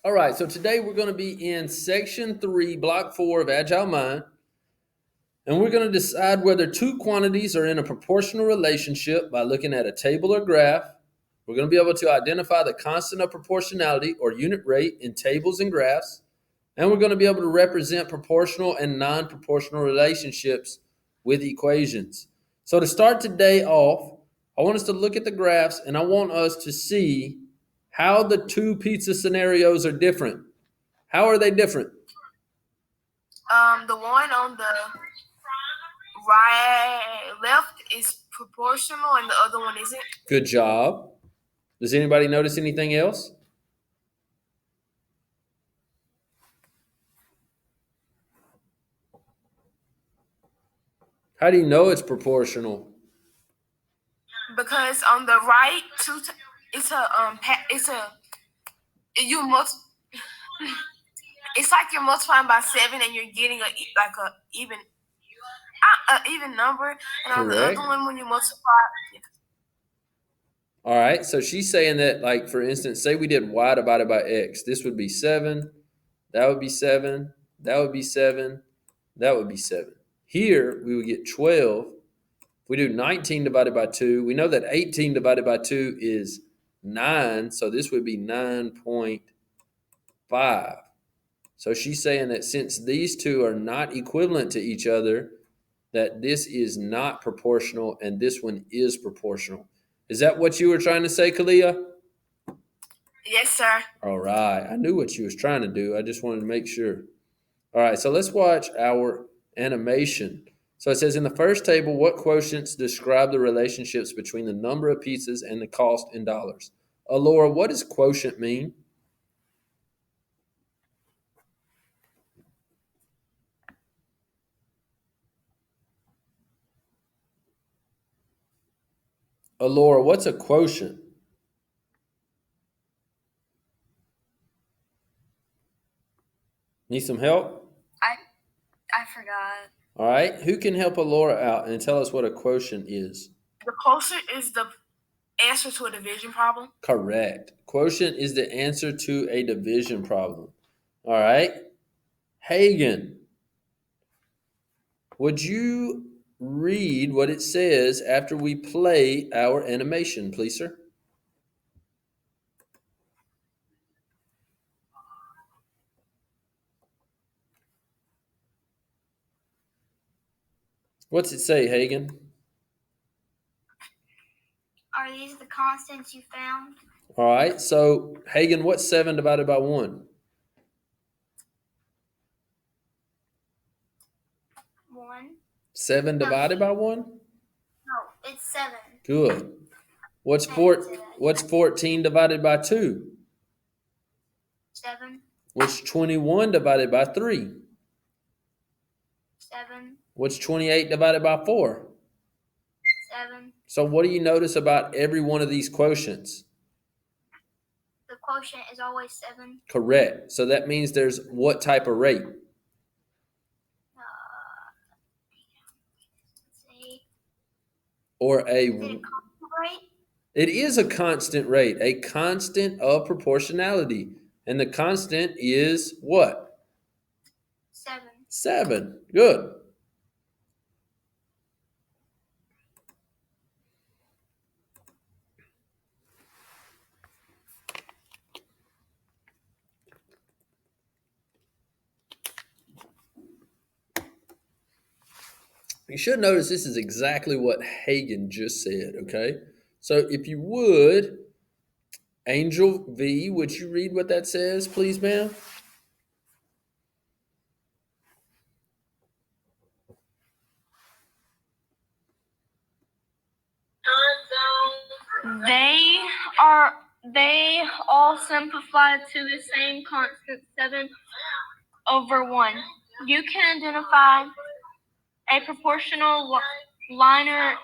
All right, so today we're going to be in section 3, block 4 of Agile Mind, and we're going to decide whether two quantities are in a proportional relationship by looking at a table or graph. We're going to be able to identify the constant of proportionality or unit rate in tables and graphs, and we're going to be able to represent proportional and non-proportional relationships with equations. So to start today off, I want us to look at the graphs, and I want us to see how the two pizza scenarios are different. How are they different? The one on the left is proportional and the other one isn't. Good job. Does anybody notice anything else? How do you know it's proportional? Because on the right, you must. It's like you're multiplying by 7 and you're getting a even number. And on the other one, when you multiply. All right, so she's saying that, like, for instance, say we did y divided by x. This would be 7, that would be 7, that would be 7, that would be 7. Here, we would get 12. If we do 19 divided by 2, we know that 18 divided by 2 is 9, so this would be 9.5. So she's saying that since these two are not equivalent to each other, that this is not proportional and this one is proportional. Is that what you were trying to say, Kalia? Yes, sir. All right. I knew what she was trying to do. I just wanted to make sure. All right. So let's watch our animation. So it says in the first table, what quotients describe the relationships between the number of pizzas and the cost in dollars? Laura, what does quotient mean? Laura, what's a quotient? Need some help? I forgot. All right. Who can help Laura out and tell us what a quotient is? The quotient is the answer to a division problem. Correct. Quotient is the answer to a division problem. All right. Hagen, would you read what it says after we play our animation, please, sir? What's it say, Hagen? Are these the constants you found? All right. So, Hagen, what's 7 divided by 1? 1. 7 divided by 1? No, it's 7. Good. What's 14 divided by 2? 7. What's 21 divided by 3? 7. What's 28 divided by 4? 7. So what do you notice about every one of these quotients? The quotient is always 7. Correct. So that means there's what type of rate? Or a... Is it a constant rate? It is a constant rate, a constant of proportionality. And the constant is what? 7. 7. Good. You should notice this is exactly what Hagen just said, okay? So if you would, Angel V, would you read what that says, please, ma'am? They all simplify to the same constant 7 over 1. You can identify a proportional linear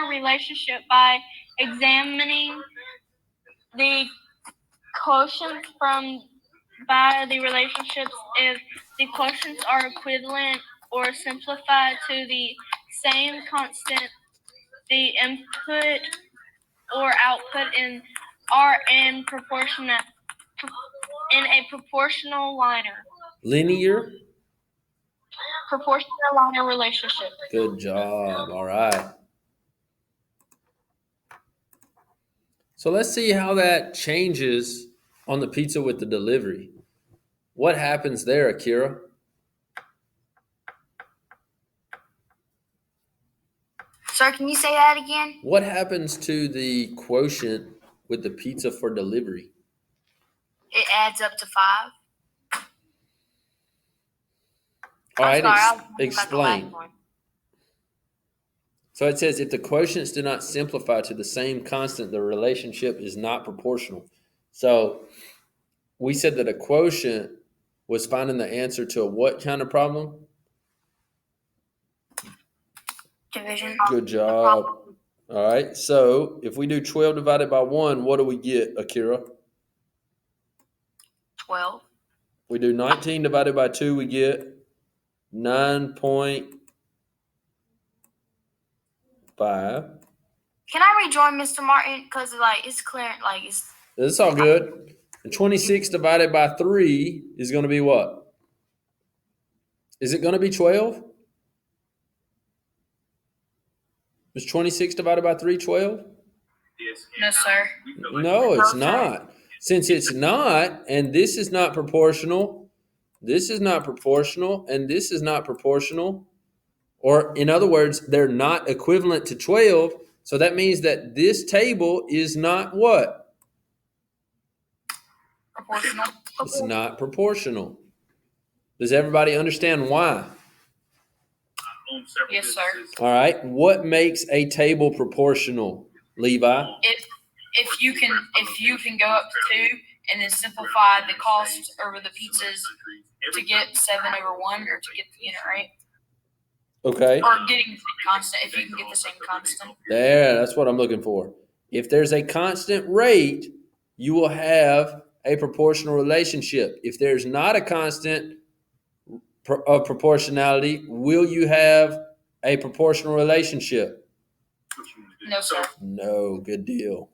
relationship by examining the quotients by the relationships. If the quotients are equivalent or simplified to the same constant, the input or output are in proportion in a proportional linear relationship. Good job. All right. So let's see how that changes on the pizza with the delivery. What happens there, Akira? Sir, can you say that again? What happens to the quotient with the pizza for delivery? It adds up to 5. All right, I'll explain. So it says if the quotients do not simplify to the same constant, the relationship is not proportional. So we said that a quotient was finding the answer to a what kind of problem? Division. Good job. All right. So if we do 12 divided by 1, what do we get, Akira? 12. We do 19 divided by 2, we get 9.5. Can I rejoin Mr. Martin? Because it's clear, It's all good. And 26 divided by 3 is going to be what? Is it going to be 12? Is 26 divided by 3 12? No, sir. No, it's not. Since it's not, and this is not proportional, this is not proportional, and this is not proportional, or in other words, they're not equivalent to 12, so that means that this table is not what? Proportional. It's not proportional. Does everybody understand why? Yes, sir. All right. What makes a table proportional, Levi? If you can go up to 2 and then simplify the cost over the pizzas to get 7/1 or to get the unit rate. Okay. Or getting the same constant, if you can get the same constant. There, that's what I'm looking for. If there's a constant rate, you will have a proportional relationship. If there's not a constant of proportionality, will you have a proportional relationship? No, sir. No, good deal.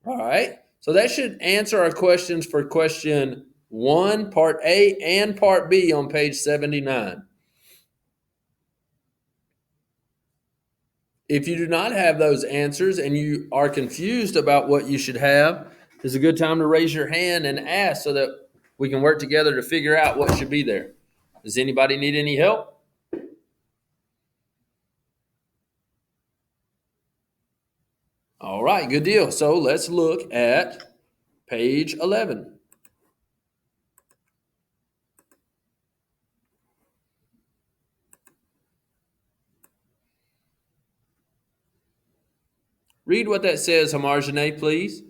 All right. So that should answer our questions for question 1, part A, and part B on page 79. If you do not have those answers and you are confused about what you should have, it's a good time to raise your hand and ask so that we can work together to figure out what should be there. Does anybody need any help? All right, good deal. So let's look at page 11. Read what that says, Hamarjane, please.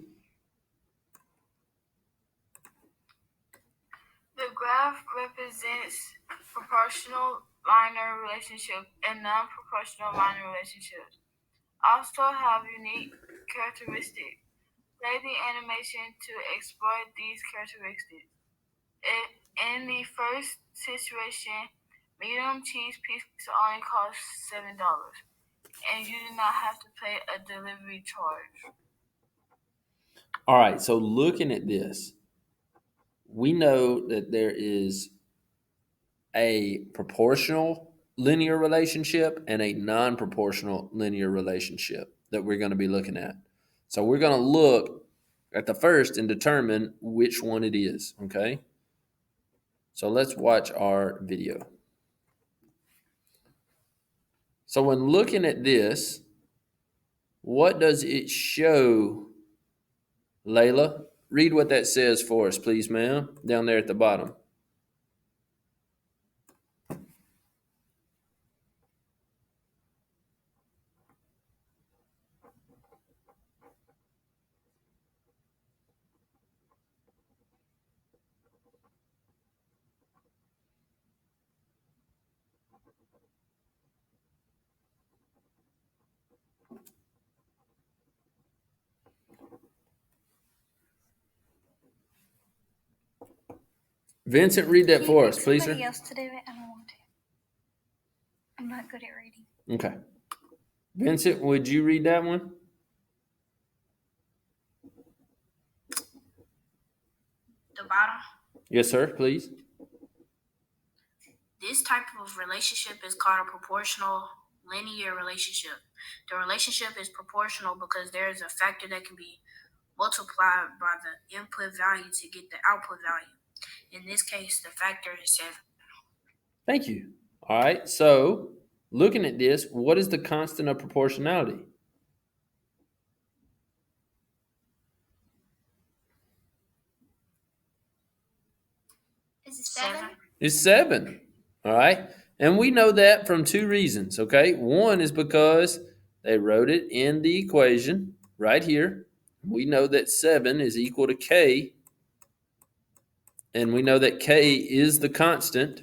The graph represents proportional linear relationships and non-proportional linear relationships. Also have unique characteristics. Play the animation to exploit these characteristics. In the first situation, medium cheese pizza only costs $7, and you do not have to pay a delivery charge. All right, so looking at this, we know that there is a proportional linear relationship and a non-proportional linear relationship that we're going to be looking at. So we're going to look at the first and determine which one it is, okay? So let's watch our video. So when looking at this, what does it show, Layla? Read what that says for us, please, ma'am, down there at the bottom. Vincent, read that for us, please, sir. Somebody else to do it. I don't want to. I'm not good at reading. Okay. Vincent, would you read that one? The bottom. Yes, sir, please. This type of relationship is called a proportional linear relationship. The relationship is proportional because there is a factor that can be multiplied by the input value to get the output value. In this case, the factor is 7. Thank you. All right, so looking at this, what is the constant of proportionality? Is it 7? It's 7. All right, and we know that from two reasons, okay? One is because they wrote it in the equation right here. We know that 7 is equal to K, and we know that K is the constant.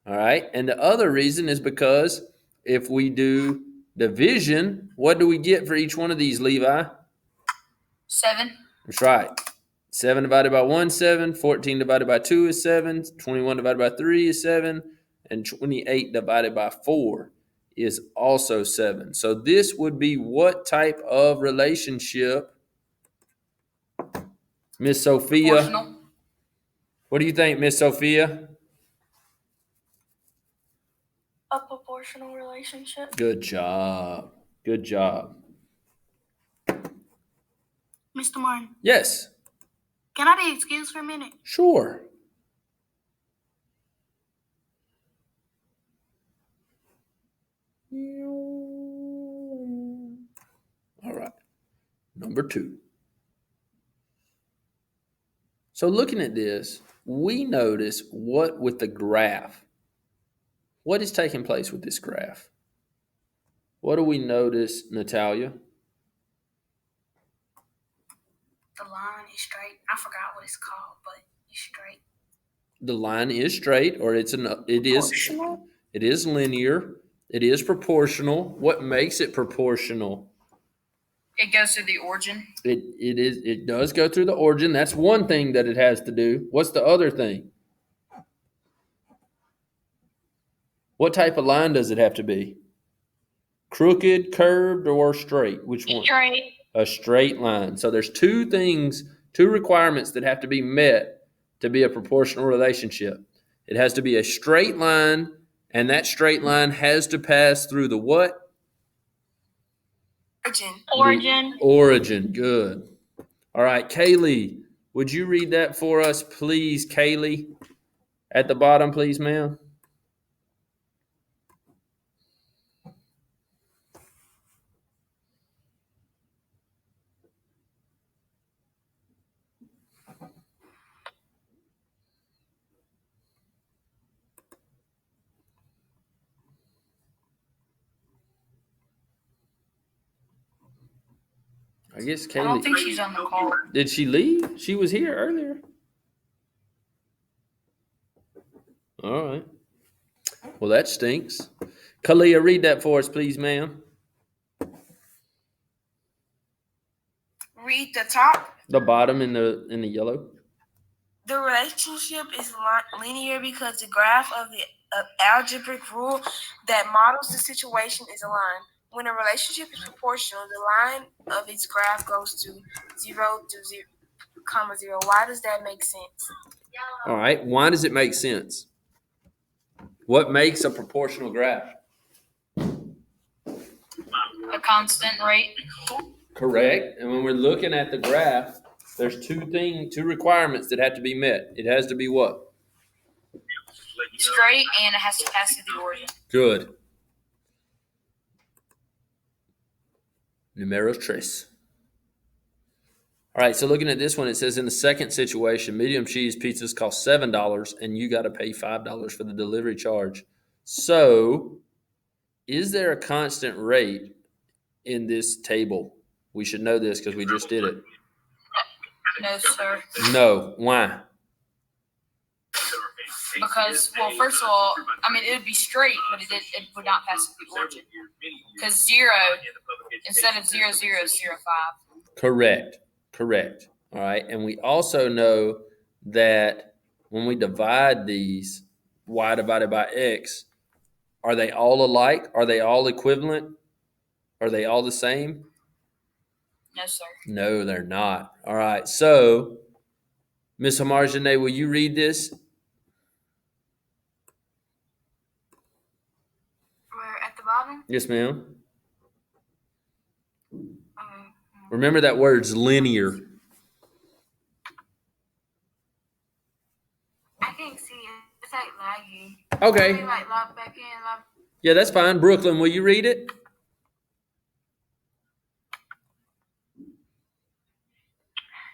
All right, and the other reason is because if we do division, what do we get for each one of these, Levi? 7. That's right. 7 divided by 1 is 7, 14 divided by 2 is 7, 21 divided by 3 is 7, and 28 divided by 4 is also 7. So this would be what type of relationship, Miss Sophia? Proportional. What do you think, Miss Sophia? A proportional relationship. Good job. Good job. Mr. Martin, Yes, can I be excused for a minute? sure. All right. Number 2. So looking at this, we notice what with the graph. What is taking place with this graph? What do we notice, Natalia? The line is straight. I forgot what it's called, but it's straight. The line is straight, or it is linear. It is proportional. What makes it proportional? It goes to the origin. It does go through the origin. That's one thing that it has to do. What's the other thing? What type of line does it have to be? Crooked, curved, or straight? Which one? Straight. A straight line. So there's two requirements that have to be met to be a proportional relationship. It has to be a straight line, and that straight line has to pass through the what? Origin. The origin. Good. All right, Kaylee, would you read that for us, please, Kaylee? At the bottom, please, ma'am. I guess I don't Kaylee. think she's on the call. Did she leave? She was here earlier. All right. Well, that stinks. Kalia, read that for us, please, ma'am. Read the top. The bottom in the yellow. The relationship is linear because the graph of the algebraic rule that models the situation is aligned. When a relationship is proportional, the line of its graph goes to 0 to 0, 0. Why does that make sense? All right. Why does it make sense? What makes a proportional graph? A constant rate. Correct. And when we're looking at the graph, there's two requirements that have to be met. It has to be what? Straight, and it has to pass through the origin. Good. Numero tres. All right, so looking at this one, it says in the second situation, medium cheese pizzas cost $7 and you got to pay $5 for the delivery charge. So, is there a constant rate in this table? We should know this because we just did it. No, sir. No. Why? Because, well, first of all, I mean, it would be straight, but it would not pass through the origin. Because 0, instead of 0, 0 is 0, 5. Correct. All right. And we also know that when we divide these, y divided by x, are they all alike? Are they all equivalent? Are they all the same? No, sir. No, they're not. All right. So Ms. Hamarjane, will you read this? We're at the bottom. Yes, ma'am. Okay. Remember that word's linear. I can't see it. It's like laggy. Okay. Maybe like log back in, log. Yeah, that's fine. Brooklyn, will you read it?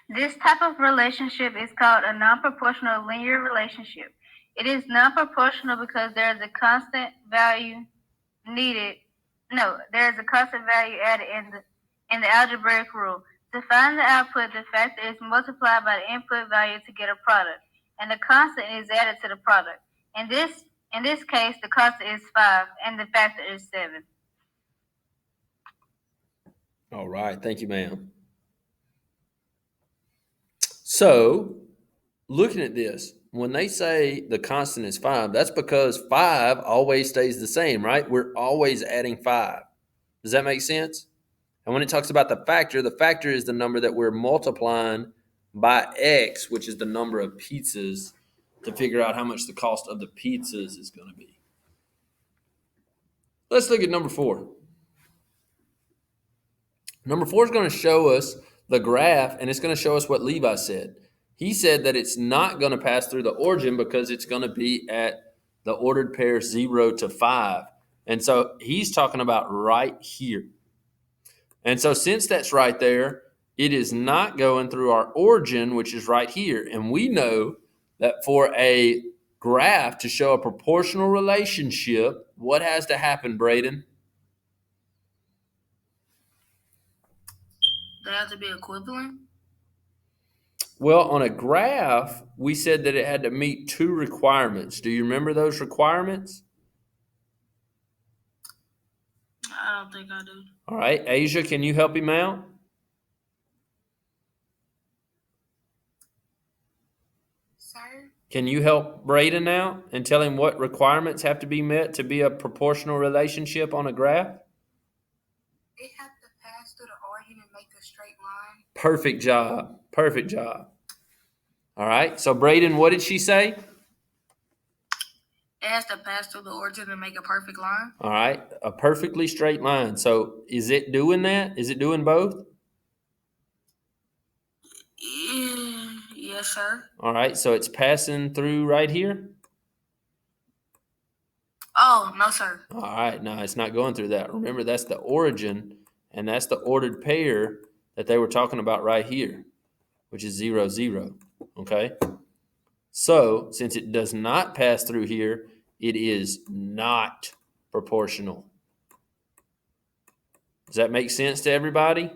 This type of relationship is called a non-proportional linear relationship. It is non-proportional because there is a constant value needed. No, there is a constant value added in the algebraic rule. To find the output, the factor is multiplied by the input value to get a product, and the constant is added to the product. In this case, the constant is 5, and the factor is 7. All right. Thank you, ma'am. So, looking at this, when they say the constant is 5, that's because 5 always stays the same, right? We're always adding 5. Does that make sense? And when it talks about the factor is the number that we're multiplying by x, which is the number of pizzas, to figure out how much the cost of the pizzas is going to be. Let's look at number 4. Number 4 is going to show us the graph, and it's going to show us what Levi said. He said that it's not going to pass through the origin because it's going to be at the ordered pair 0 to 5. And so he's talking about right here. And so since that's right there, it is not going through our origin, which is right here. And we know that for a graph to show a proportional relationship, what has to happen, Braden? They have to be equivalent. Well, on a graph, we said that it had to meet 2 requirements. Do you remember those requirements? I don't think I do. All right. Asia, can you help him out? Sir? Can you help Braden out and tell him what requirements have to be met to be a proportional relationship on a graph? It has to pass through the origin and make a straight line. Perfect job. Perfect job. All right. So, Braden, what did she say? It has to pass through the origin and make a perfect line. All right. A perfectly straight line. So, is it doing that? Is it doing both? Yes, sir. All right. So, it's passing through right here? Oh, no, sir. All right. No, it's not going through that. Remember, that's the origin, and that's the ordered pair that they were talking about right here, which is 0, 0. Okay. So, since it does not pass through here, it is not proportional. Does that make sense to everybody?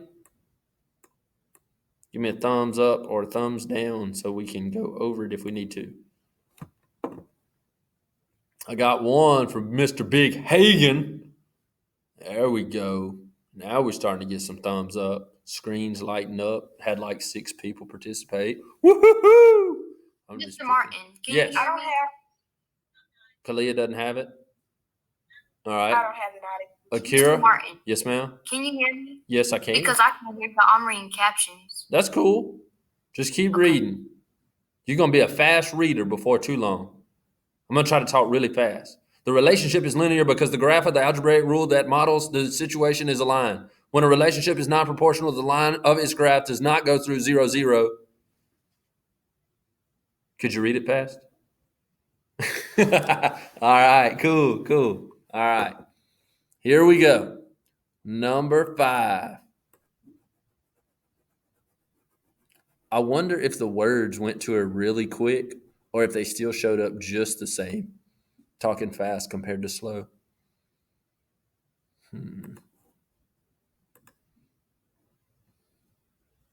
Give me a thumbs up or a thumbs down so we can go over it if we need to. I got one from Mr. Big Hagen. There we go. Now we're starting to get some thumbs up. Screens lighting up. Had like 6 people participate. Woo-hoo-hoo! Mr. Martin, can Yes. you I hear don't me? have. Kalia doesn't have it. All I right. don't have it. Akira. Mr. Martin, Yes, ma'am. can you hear me? Yes, I can. Because I can hear, but I'm reading captions. That's cool. Just keep reading. You're going to be a fast reader before too long. I'm going to try to talk really fast. The relationship is linear because the graph of the algebraic rule that models the situation is a line. When a relationship is not proportional, the line of its graph does not go through 0, 0. Could you read it fast? All right, cool. All right. Here we go. Number 5. I wonder if the words went to her really quick or if they still showed up just the same, talking fast compared to slow.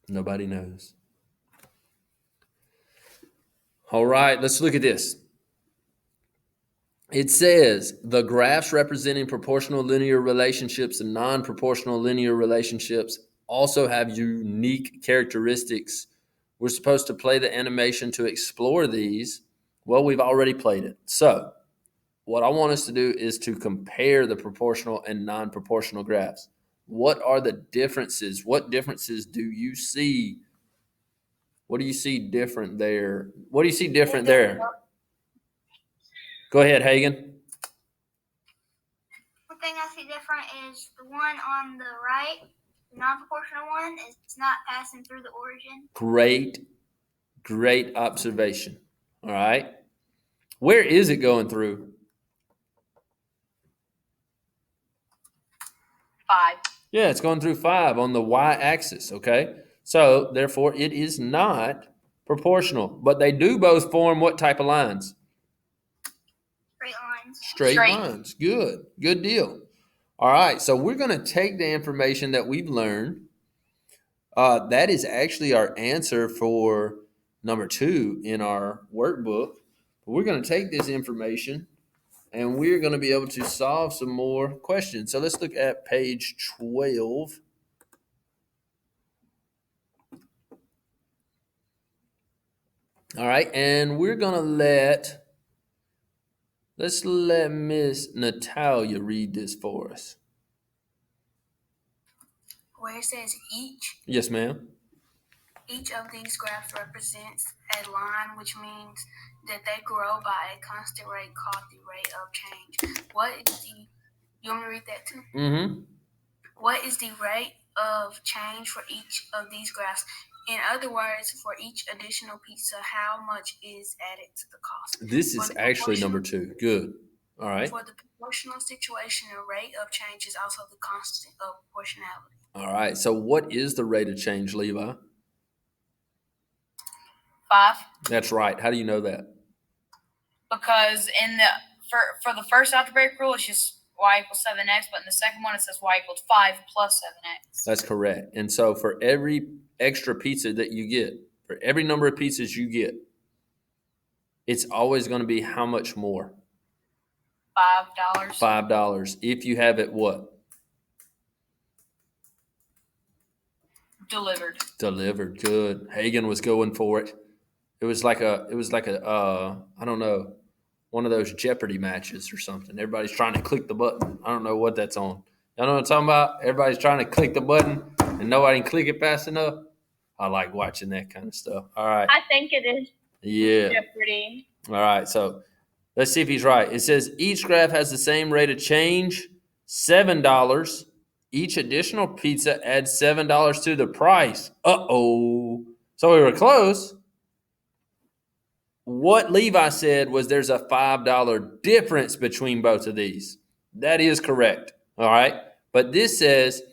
Nobody knows. All right, let's look at this. It says the graphs representing proportional linear relationships and non-proportional linear relationships also have unique characteristics. We're supposed to play the animation to explore these. Well, we've already played it. So what I want us to do is to compare the proportional and non-proportional graphs. What are the differences? What differences do you see What do you see different there? What do you see different there? Go ahead, Hagen. One thing I see different is the one on the right, the non-proportional one, is not passing through the origin. Great observation. All right. Where is it going through? 5. Yeah, it's going through 5 on the y-axis, okay? So, therefore, it is not proportional. But they do both form what type of lines? Straight lines. Straight lines. Good deal. All right, so we're going to take the information that we've learned. That is actually our answer for number 2 in our workbook. We're going to take this information and we're going to be able to solve some more questions. So let's look at page 12. All right, and we're going to let's let Miss Natalia read this for us. Where it says each, Yes, ma'am. each of these graphs represents a line, which means that they grow by a constant rate called the rate of change. You want me to read that too? Mm-hmm. What is the rate of change for each of these graphs? In other words, for each additional pizza, how much is added to the cost? This is actually number 2. Good. All right. For the proportional situation, the rate of change is also the constant of proportionality. All right. So what is the rate of change, Levi? 5. That's right. How do you know that? Because for the first algebraic rule, it's just y equals 7x, but in the second one, it says y equals 5 plus 7x. That's correct. And so for every extra pizza that you get, for every number of pizzas you get, it's always going to be how much more? $5. $5. If you have it what? Delivered. Good. Hagen was going for it. It was like a I don't know, one of those Jeopardy matches or something. Everybody's trying to click the button. I don't know what that's on. Y'all know what I'm talking about? Everybody's trying to click the button and nobody can click it fast enough. I like watching that kind of stuff. All right. I think it is Yeah. Jeopardy. All right. So let's see if he's right. It says each graph has the same rate of change, $7. Each additional pizza adds $7 to the price. Uh-oh. So we were close. What Levi said was there's a $5 difference between both of these. That is correct. All right. But this says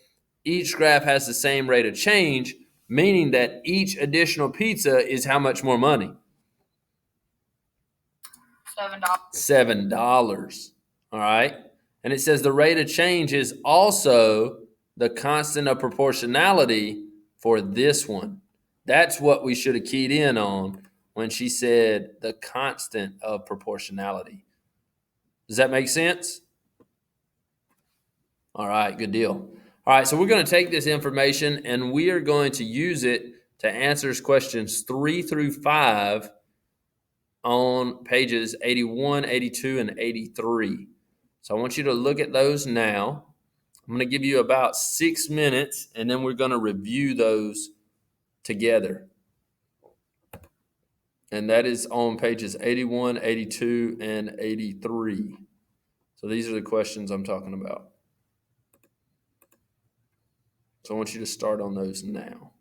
each graph has the same rate of change, meaning that each additional pizza is how much more money? $7. $7. All right. And it says the rate of change is also the constant of proportionality for this one. That's what we should have keyed in on when she said the constant of proportionality. Does that make sense? All right, good deal. All right, so we're going to take this information and we are going to use it to answer questions 3 through 5 on pages 81, 82, and 83. So I want you to look at those now. I'm going to give you about 6 minutes, and then we're going to review those together. And that is on pages 81, 82, and 83. So these are the questions I'm talking about. So I want you to start on those now.